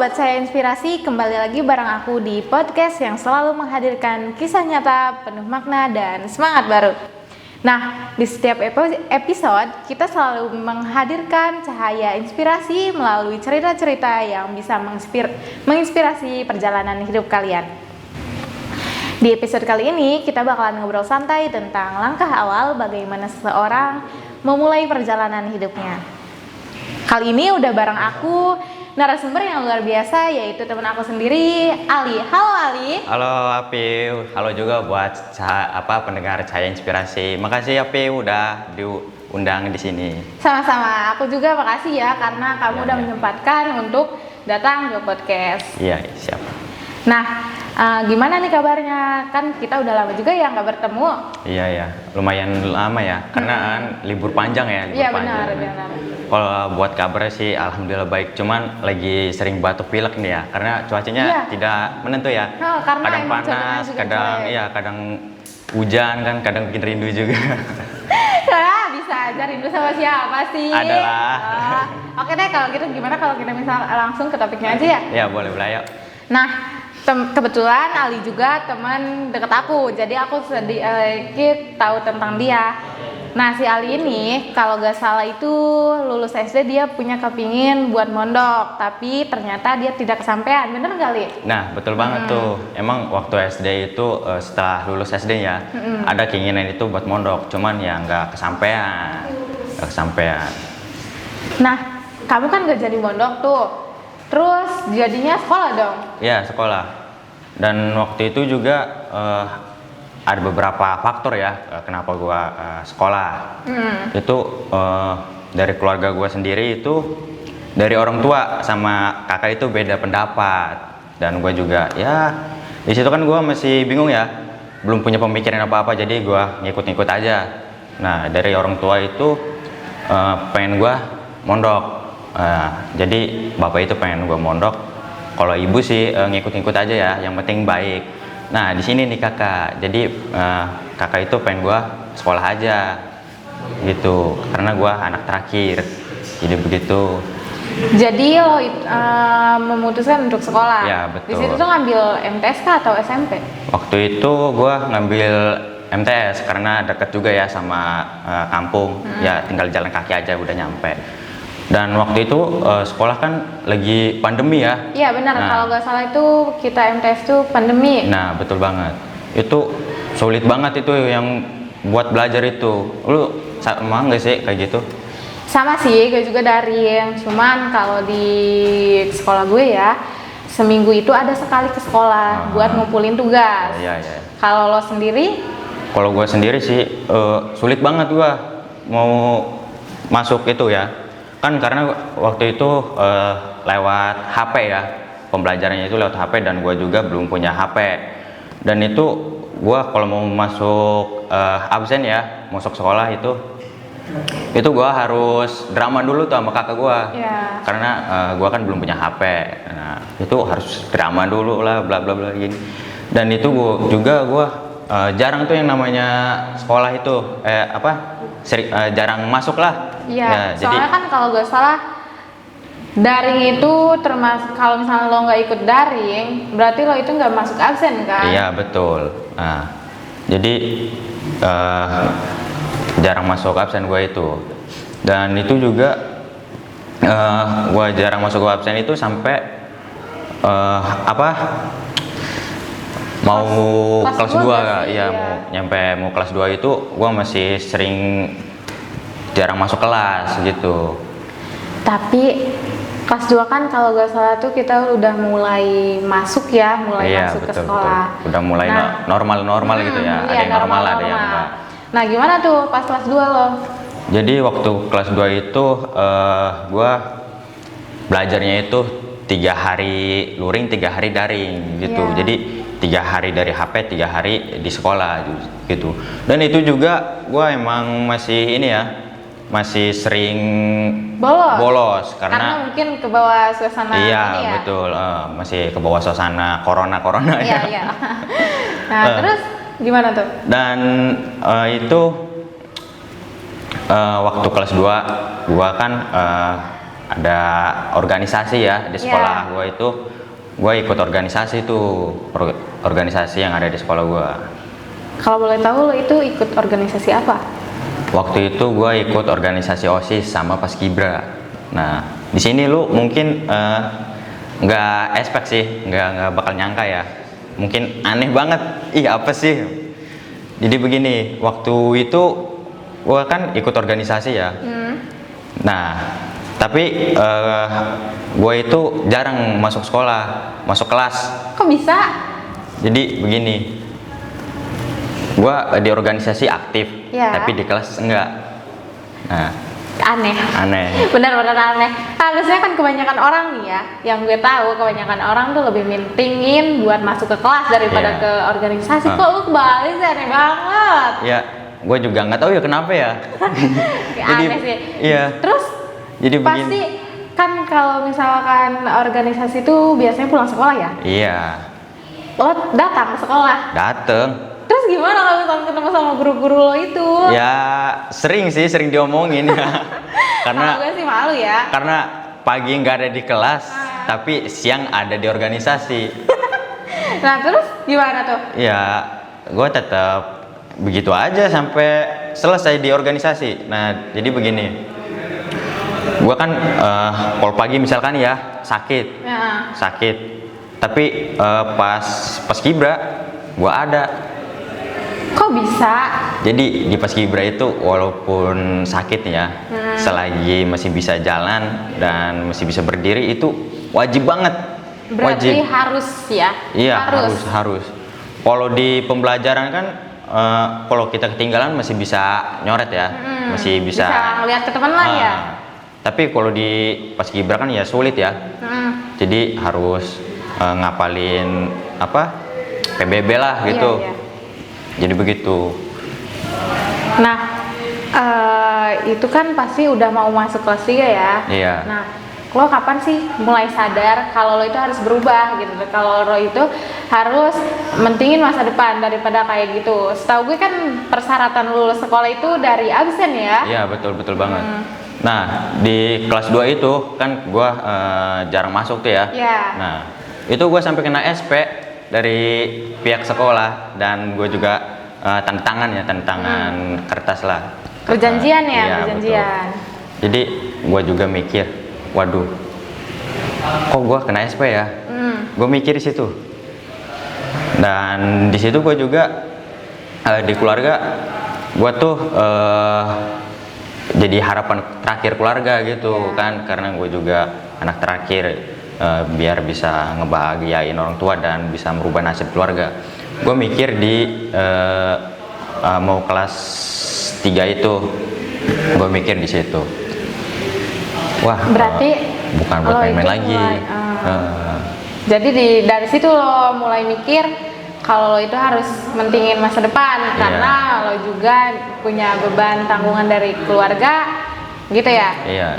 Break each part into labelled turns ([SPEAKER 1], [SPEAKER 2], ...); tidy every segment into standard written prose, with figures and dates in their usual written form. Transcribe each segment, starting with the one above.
[SPEAKER 1] Sobat Saya Inspirasi, kembali lagi bareng aku di podcast yang selalu menghadirkan kisah nyata penuh makna dan semangat baru. Nah, di setiap episode kita selalu menghadirkan cahaya inspirasi melalui cerita-cerita yang bisa menginspirasi perjalanan hidup kalian. Di episode kali ini kita bakalan ngobrol santai tentang langkah awal bagaimana seseorang memulai perjalanan hidupnya. Kali ini udah bareng aku narasumber yang luar biasa, yaitu teman aku sendiri, Ali. Halo Ali.
[SPEAKER 2] Halo Api, halo juga buat pendengar Cahaya Inspirasi. Makasih Api udah diundang di sini.
[SPEAKER 1] Sama-sama, aku juga makasih ya karena kamu udah menyempatkan untuk datang ke podcast.
[SPEAKER 2] Iya, siap.
[SPEAKER 1] Nah, gimana nih kabarnya? Kan kita udah lama juga ya nggak bertemu.
[SPEAKER 2] Iya, lumayan lama ya, karena kan libur panjang ya.
[SPEAKER 1] Iya benar.
[SPEAKER 2] Kalau buat kabarnya sih alhamdulillah baik, cuman lagi sering batuk pilek nih ya, karena cuacanya tidak menentu ya. Kadang panas, kadang hujan kan, kadang bikin rindu juga.
[SPEAKER 1] Bisa aja rindu sama siapa sih?
[SPEAKER 2] Adalah.
[SPEAKER 1] Oke deh, kalau gitu gimana kalau kita misal langsung ke topiknya aja ya?
[SPEAKER 2] Ya boleh ayo.
[SPEAKER 1] Nah, kebetulan Ali juga teman deket aku, jadi aku sedikit tahu tentang dia. Nah, si Ali ini kalau gak salah itu lulus SD dia punya kepingin buat mondok, tapi ternyata dia tidak kesampaian, bener gak Li?
[SPEAKER 2] Nah, betul banget tuh. Emang waktu SD itu setelah lulus SD ya, ada keinginan itu buat mondok, cuman ya nggak kesampaian.
[SPEAKER 1] Nah, kamu kan gak jadi mondok tuh, terus jadinya sekolah dong?
[SPEAKER 2] Ya, sekolah. Dan waktu itu juga ada beberapa faktor ya kenapa gua sekolah. Itu dari keluarga gua sendiri itu, dari orang tua sama kakak itu beda pendapat, dan gua juga ya di situ kan gua masih bingung ya, belum punya pemikiran apa-apa, jadi gua ngikut-ngikut aja. Nah, dari orang tua itu pengen gua mondok, jadi bapak itu pengen gua mondok, kalau ibu sih ngikut-ngikut aja ya, yang penting baik. Nah, di sini nih kakak, jadi kakak itu pengen gua sekolah aja gitu, karena gua anak terakhir, jadi begitu.
[SPEAKER 1] Jadi lo memutuskan untuk sekolah?
[SPEAKER 2] Ya, betul.
[SPEAKER 1] Di situ tuh ngambil MTSK atau SMP?
[SPEAKER 2] Waktu itu gua ngambil MTS karena deket juga ya sama kampung, ya tinggal jalan kaki aja udah nyampe. Dan waktu itu sekolah kan lagi pandemi ya. Iya
[SPEAKER 1] benar, kalau nggak salah itu kita MTS tuh pandemi.
[SPEAKER 2] Nah, betul banget. Itu sulit banget itu yang buat belajar itu. Lu sama nggak sih kayak gitu?
[SPEAKER 1] Sama sih, gue juga daring. Cuman kalau di sekolah gue ya, seminggu itu ada sekali ke sekolah buat ngumpulin tugas.
[SPEAKER 2] Iya.
[SPEAKER 1] Kalau lo sendiri?
[SPEAKER 2] Kalau gue sendiri sih sulit banget gua mau masuk itu ya. Kan karena waktu itu lewat HP ya, pembelajarannya itu lewat HP, dan gue juga belum punya HP. Dan itu gue kalau mau masuk absen ya, masuk sekolah itu gue harus drama dulu tuh sama kakak gue. Karena gue kan belum punya HP. Nah, itu harus drama dulu lah, bla bla bla gini. Dan itu gue jarang tuh yang namanya sekolah itu jarang masuk lah.
[SPEAKER 1] Iya, soalnya kan kalau gak salah daring itu termasuk, kalau misalnya lo nggak ikut daring berarti lo itu nggak masuk absen kan?
[SPEAKER 2] Iya betul. Nah, jadi jarang masuk absen gue itu. Dan itu juga gue jarang masuk absen itu sampai mau kelas 2 ya, mau kelas 2 itu gue masih sering jarang masuk kelas gitu.
[SPEAKER 1] Tapi kelas 2 kan kalau gak salah tuh kita udah mulai masuk ya, masuk ke sekolah.
[SPEAKER 2] Udah mulai normal gitu ya, ada yang normal, ada yang enggak.
[SPEAKER 1] Nah, gimana tuh pas kelas 2 lo?
[SPEAKER 2] Jadi waktu kelas 2 itu gue belajarnya itu 3 hari luring, 3 hari daring gitu. Jadi 3 hari dari HP, 3 hari di sekolah gitu. Dan itu juga gue emang masih sering bolos karena
[SPEAKER 1] mungkin ke bawah suasana
[SPEAKER 2] betul, masih ke bawah suasana corona ya.
[SPEAKER 1] Nah, terus gimana tuh?
[SPEAKER 2] Dan itu waktu kelas 2 gua kan ada organisasi ya di sekolah gua itu. Gua ikut organisasi tuh, organisasi yang ada di sekolah gua.
[SPEAKER 1] Kalau boleh tahu lo itu ikut organisasi apa?
[SPEAKER 2] Waktu itu gua ikut organisasi OSIS sama Paskibra. Nah, di sini lu mungkin nggak expect sih, nggak bakal nyangka ya. Mungkin aneh banget. Ih, apa sih? Jadi begini, waktu itu gua kan ikut organisasi ya. Nah, tapi gue itu jarang masuk sekolah, masuk kelas.
[SPEAKER 1] Kok bisa?
[SPEAKER 2] Jadi begini, gue di organisasi aktif, tapi di kelas enggak. Nah, aneh.
[SPEAKER 1] Benar-benar aneh. Harusnya kan kebanyakan orang nih ya, yang gue tahu kebanyakan orang tuh lebih mentingin buat masuk ke kelas daripada ke organisasi. Kok lu kebalik sih, aneh banget.
[SPEAKER 2] Ya, gue juga nggak tahu ya kenapa ya.
[SPEAKER 1] Jadi, aneh sih.
[SPEAKER 2] Iya.
[SPEAKER 1] Terus jadi pasti begini. Kan kalau misalkan organisasi itu biasanya pulang sekolah ya?
[SPEAKER 2] Iya.
[SPEAKER 1] Lo datang ke sekolah?
[SPEAKER 2] Dateng.
[SPEAKER 1] Terus gimana kalau misalkan ketemu sama guru-guru lo itu?
[SPEAKER 2] Ya sering diomongin ya. Karena
[SPEAKER 1] gue sih malu ya.
[SPEAKER 2] Karena pagi nggak ada di kelas, tapi siang ada di organisasi.
[SPEAKER 1] Nah terus gimana tuh?
[SPEAKER 2] Ya, gue tetap begitu aja sampai selesai di organisasi. Nah jadi begini. Gue kan kalau pagi misalkan ya sakit, tapi pas Paskibra gue ada.
[SPEAKER 1] Kok bisa?
[SPEAKER 2] Jadi di Paskibra itu walaupun sakit ya, selagi masih bisa jalan dan masih bisa berdiri itu wajib banget.
[SPEAKER 1] Berarti harus ya?
[SPEAKER 2] Iya harus. Kalau di pembelajaran kan kalau kita ketinggalan masih bisa nyoret ya, masih bisa
[SPEAKER 1] ngeliat ke teman lain ya.
[SPEAKER 2] Tapi kalau di Paskibra kan ya sulit ya. Jadi harus ngapalin PBB lah gitu. Iya. Jadi begitu.
[SPEAKER 1] Nah, itu kan pasti udah mau masuk kelas 3 ya.
[SPEAKER 2] Iya.
[SPEAKER 1] Nah, lo kapan sih mulai sadar kalau lo itu harus berubah gitu? Kalau lo itu harus mentingin masa depan daripada kayak gitu. Setahu gue kan persyaratan lulus sekolah itu dari absen ya?
[SPEAKER 2] Iya, betul banget. Nah, di kelas 2 itu kan gue jarang masuk tuh ya. Nah, itu gue sampai kena SP dari pihak sekolah dan gue juga tanda tangan kertas lah.
[SPEAKER 1] Perjanjian ya,
[SPEAKER 2] iya,
[SPEAKER 1] perjanjian.
[SPEAKER 2] Betul. Jadi gue juga mikir, waduh, kok gue kena SP ya? Gue mikir di situ. Dan di situ gue juga di keluarga gue tuh jadi harapan terakhir keluarga gitu kan, karena gue juga anak terakhir, biar bisa ngebahagiain orang tua dan bisa merubah nasib keluarga. Gue mikir di mau kelas 3 itu, gue mikir di situ, wah
[SPEAKER 1] berarti
[SPEAKER 2] bukan buat main-main lagi.
[SPEAKER 1] Jadi dari situ lo mulai mikir kalau lo itu harus mentingin masa depan, karena lo juga punya beban tanggungan dari keluarga, gitu ya?
[SPEAKER 2] Iya,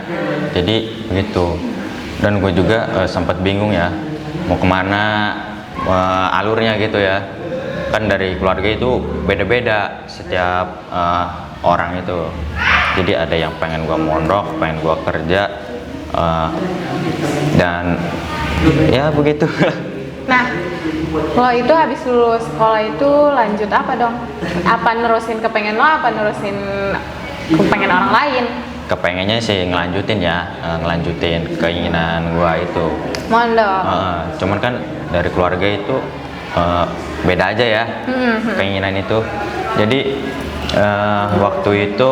[SPEAKER 2] jadi begitu. Dan gue juga sempat bingung ya, mau kemana alurnya gitu ya. Kan dari keluarga itu beda-beda setiap orang itu. Jadi ada yang pengen gue mondok, pengen gue kerja, dan ya begitu.
[SPEAKER 1] Nah, lo itu habis lulus sekolah itu lanjut apa dong? Apa nerusin kepengen lo, apa nerusin kepengen orang lain?
[SPEAKER 2] Kepengennya sih ngelanjutin keinginan gua itu.
[SPEAKER 1] Mondok.
[SPEAKER 2] Cuman kan dari keluarga itu beda aja ya keinginan itu. Jadi waktu itu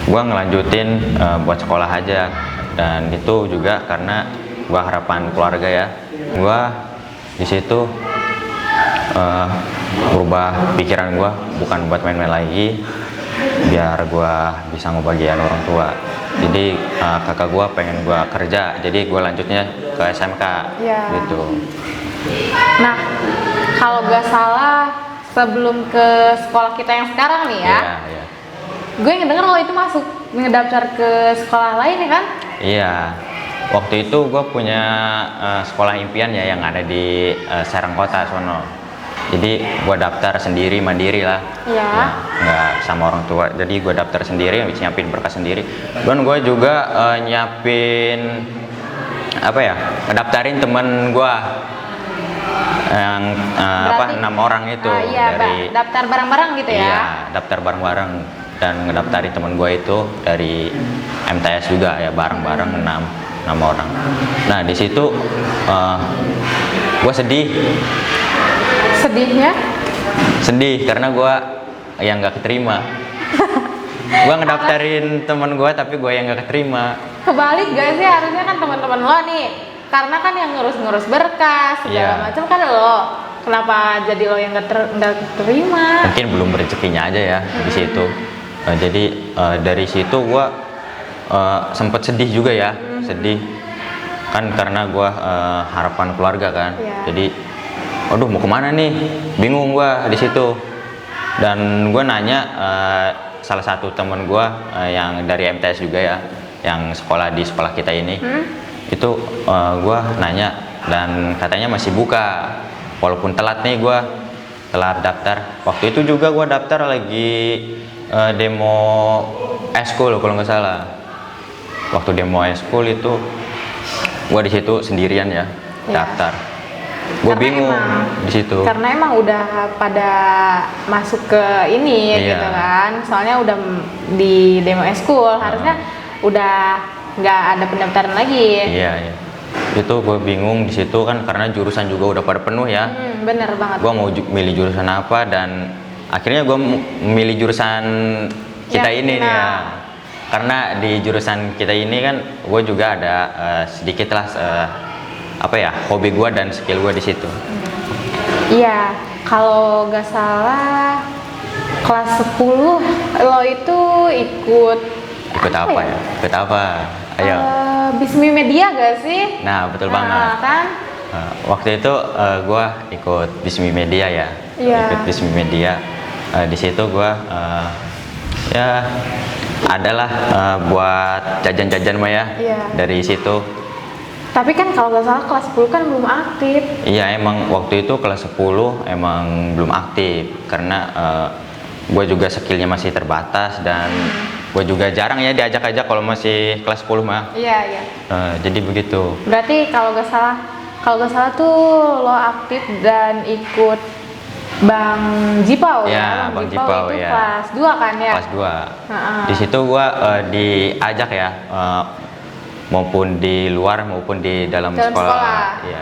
[SPEAKER 2] gua ngelanjutin buat sekolah aja, dan itu juga karena gua harapan keluarga ya. Gua di situ berubah pikiran gua, bukan buat main-main lagi, biar gua bisa ngebagian orang tua. Jadi kakak gua pengen gua kerja, jadi gua lanjutnya ke SMK gitu.
[SPEAKER 1] Nah, kalau gak salah sebelum ke sekolah kita yang sekarang nih ya, gue ngedenger lo itu masuk ngedaftar ke sekolah lain ya kan?
[SPEAKER 2] Iya. Waktu itu gue punya sekolah impian ya yang ada di Serang Kota sono. Jadi gue daftar sendiri, mandiri lah.
[SPEAKER 1] Iya.
[SPEAKER 2] Ya, nggak sama orang tua. Jadi gue daftar sendiri, nyiapin berkas sendiri. Dan gue juga nyiapin apa ya? Ngedaftarin temen gue yang
[SPEAKER 1] Berarti
[SPEAKER 2] 6 orang itu
[SPEAKER 1] iya,
[SPEAKER 2] dari
[SPEAKER 1] daftar bareng-bareng gitu ya.
[SPEAKER 2] Iya, daftar bareng-bareng dan ngedaftarin temen gue itu dari MTS juga ya, bareng-bareng 6 orang. Nah di situ gue
[SPEAKER 1] Sedihnya?
[SPEAKER 2] sedih karena gue yang nggak keterima. Gue ngedaftarin temen gue tapi gue yang nggak keterima.
[SPEAKER 1] Kebalik gak sih, harusnya kan teman-teman lo nih, karena kan yang ngurus-ngurus berkas segala
[SPEAKER 2] Iya.
[SPEAKER 1] macam kan lo. Kenapa jadi lo yang nggak terima?
[SPEAKER 2] Mungkin belum rezekinya aja ya di situ. Jadi dari situ gue sempet sedih juga ya, sedih kan karena gue harapan keluarga kan.
[SPEAKER 1] Iya.
[SPEAKER 2] Jadi aduh mau kemana nih, bingung gue di situ. Dan gue nanya salah satu temen gue yang dari MTS juga ya, yang sekolah di sekolah kita ini, itu gue nanya dan katanya masih buka, walaupun telat nih, gue telat daftar. Waktu itu juga gue daftar lagi demo eskul kalau nggak salah. Waktu demo eskul itu gue di situ sendirian ya, daftar. Gue
[SPEAKER 1] Karena
[SPEAKER 2] bingung
[SPEAKER 1] emang-
[SPEAKER 2] di situ.
[SPEAKER 1] Karena emang udah pada masuk ke ini
[SPEAKER 2] Iya.
[SPEAKER 1] gitu kan, soalnya udah di demo eskul, harusnya udah nggak ada pendaftaran lagi.
[SPEAKER 2] Iya, iya. Itu gue bingung di situ kan karena jurusan juga udah pada penuh ya.
[SPEAKER 1] Bener banget.
[SPEAKER 2] Gue mau milih jurusan apa dan akhirnya gue memilih jurusan kita
[SPEAKER 1] Yang
[SPEAKER 2] ini nih
[SPEAKER 1] kita-
[SPEAKER 2] ya. Karena di jurusan kita ini kan gue juga ada sedikit lah apa ya, hobi gue dan skill gue di situ.
[SPEAKER 1] Iya, kalau nggak salah kelas 10 lo itu ikut
[SPEAKER 2] Ikut apa ya? Ikut apa? Ayo.
[SPEAKER 1] Bismi Media gak sih?
[SPEAKER 2] Nah, betul banget.
[SPEAKER 1] Kan?
[SPEAKER 2] Waktu itu gue ikut Bismi Media ya.
[SPEAKER 1] Iya.
[SPEAKER 2] Ikut Bismi Media. Di situ gue ya adalah buat jajan-jajan mah ya.
[SPEAKER 1] Iya.
[SPEAKER 2] Dari situ.
[SPEAKER 1] Tapi kan kalau nggak salah kelas 10 kan belum aktif.
[SPEAKER 2] Iya, emang waktu itu kelas 10 emang belum aktif karena gue juga skillnya masih terbatas dan gue juga jarang ya diajak-ajak kalau masih kelas 10 mah.
[SPEAKER 1] Iya, iya.
[SPEAKER 2] Jadi begitu.
[SPEAKER 1] Berarti kalau nggak salah tuh lo aktif dan ikut Bang Jipau
[SPEAKER 2] Ya, Bang Jipau,
[SPEAKER 1] itu
[SPEAKER 2] ya.
[SPEAKER 1] kelas 2 kan ya?
[SPEAKER 2] Kelas 2.
[SPEAKER 1] Heeh.
[SPEAKER 2] Di situ gue diajak ya, maupun di luar maupun di dalam sekolah. Iya.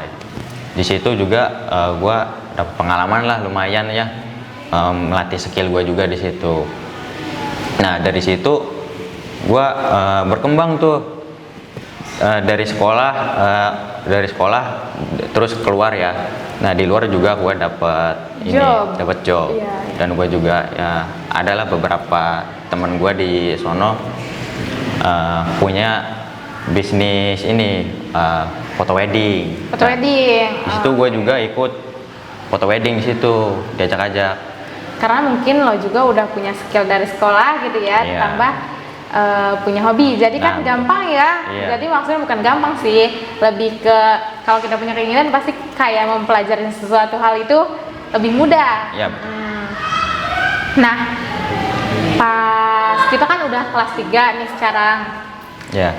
[SPEAKER 2] Di situ juga gue dapat pengalaman lah lumayan ya, melatih skill gue juga di situ. Nah dari situ gue berkembang tuh dari sekolah terus keluar ya. Nah di luar juga gue dapat job.
[SPEAKER 1] Iya, iya.
[SPEAKER 2] Dan gue juga ya adalah beberapa teman gue di sono punya bisnis ini foto wedding.
[SPEAKER 1] Foto wedding.
[SPEAKER 2] Di situ gue juga ikut foto wedding di situ, diajak-ajak.
[SPEAKER 1] Karena mungkin lo juga udah punya skill dari sekolah gitu ya,
[SPEAKER 2] Iya.
[SPEAKER 1] ditambah punya hobi, jadi kan
[SPEAKER 2] Nah,
[SPEAKER 1] gampang ya.
[SPEAKER 2] iya.
[SPEAKER 1] Jadi maksudnya bukan gampang sih, lebih ke kalau kita punya keinginan pasti kayak mempelajari sesuatu hal itu lebih mudah.
[SPEAKER 2] Iya.
[SPEAKER 1] Nah, pas kita kan udah kelas 3 nih sekarang,
[SPEAKER 2] Ya.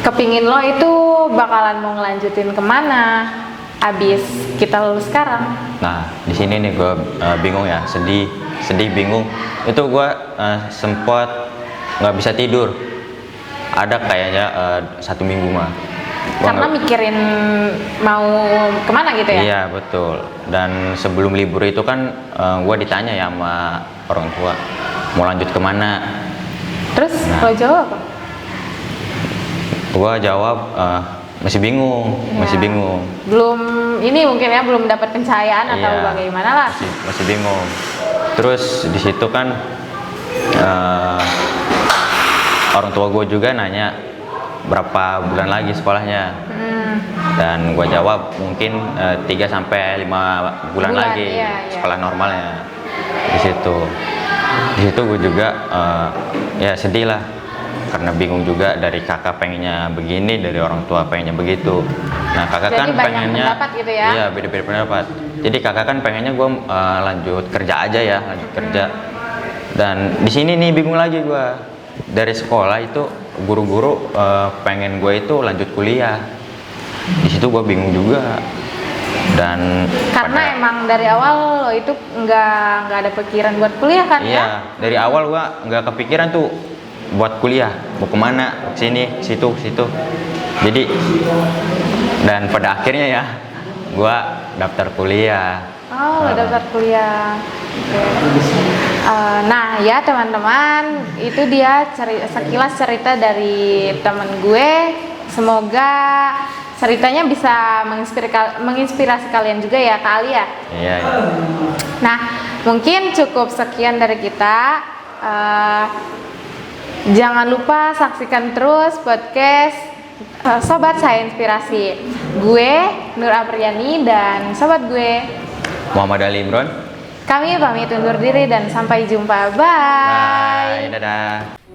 [SPEAKER 1] kepingin lo itu bakalan mau ngelanjutin kemana abis kita lulus sekarang?
[SPEAKER 2] Nah di sini nih gue bingung ya, sedih bingung. Itu gue sempat nggak bisa tidur. Ada kayaknya 1 minggu mah. Gua
[SPEAKER 1] Karena mikirin mau kemana gitu ya?
[SPEAKER 2] Iya betul. Dan sebelum libur itu kan gue ditanya ya sama orang tua mau lanjut kemana.
[SPEAKER 1] Terus
[SPEAKER 2] Nah.
[SPEAKER 1] lo jawab apa?
[SPEAKER 2] Gue jawab masih bingung, masih
[SPEAKER 1] Ya.
[SPEAKER 2] bingung.
[SPEAKER 1] Belum ini mungkin ya, belum dapat pencahayaan atau
[SPEAKER 2] Iya.
[SPEAKER 1] bagaimana lah.
[SPEAKER 2] Masih bingung. Terus di situ kan orang tua gue juga nanya berapa bulan lagi sekolahnya. Dan gue jawab mungkin 3 sampai 5 bulan lagi
[SPEAKER 1] iya, iya.
[SPEAKER 2] sekolah normalnya. Di situ gue juga ya sedih lah karena bingung juga, dari kakak pengennya begini, dari orang tua pengennya begitu. Nah kakak
[SPEAKER 1] Jadi
[SPEAKER 2] kan
[SPEAKER 1] banyak
[SPEAKER 2] pengennya,
[SPEAKER 1] pendapat gitu ya?
[SPEAKER 2] iya beda-beda pendapat. Jadi kakak kan pengennya gue lanjut kerja aja ya, lanjut kerja. Dan di sini nih bingung lagi gue, dari sekolah itu guru-guru pengen gue itu lanjut kuliah. Di situ gue bingung juga. Dan
[SPEAKER 1] Karena emang dari awal lo itu nggak ada pikiran buat kuliah kan
[SPEAKER 2] iya,
[SPEAKER 1] ya?
[SPEAKER 2] dari awal gua nggak kepikiran tuh buat kuliah, mau kemana, sini, situ, situ. Jadi dan pada akhirnya ya gua daftar kuliah.
[SPEAKER 1] Oh, daftar kuliah. Oke. Nah ya teman-teman, itu dia sekilas cerita dari temen gue. Semoga ceritanya bisa menginspirasi kalian juga ya Kak Ali ya.
[SPEAKER 2] Iya, iya.
[SPEAKER 1] Nah, mungkin cukup sekian dari kita. Jangan lupa saksikan terus podcast Sobat Saya Inspirasi. Gue Nur Apriani dan sobat gue
[SPEAKER 2] Muhammad Ali Imron.
[SPEAKER 1] kami pamit undur diri dan sampai jumpa. Bye.
[SPEAKER 2] Bye, dadah.